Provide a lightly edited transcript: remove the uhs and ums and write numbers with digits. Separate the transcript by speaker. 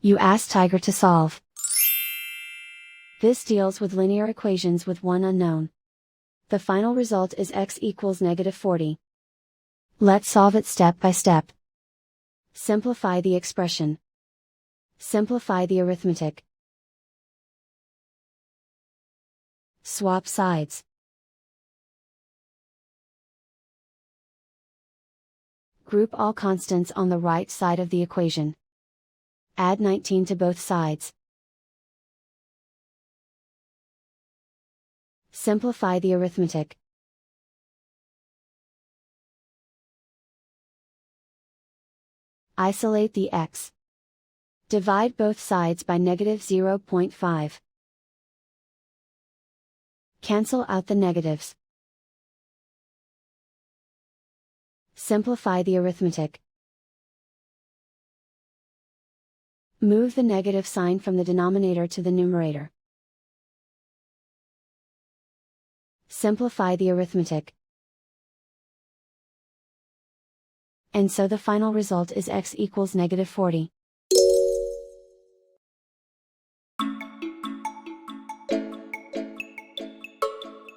Speaker 1: You ask Tiger to solve. This deals with linear equations with one unknown. The final result is x equals -40. Let's solve it step by step. Simplify the expression. Simplify the arithmetic. Swap sides. Group all constants on the right side of the equation. Add 19 to both sides. Simplify the arithmetic. Isolate the x. Divide both sides by -0.5. Cancel out the negatives. Simplify the arithmetic. Move the negative sign from the denominator to the numerator. Simplify the arithmetic. And so the final result is x equals -40.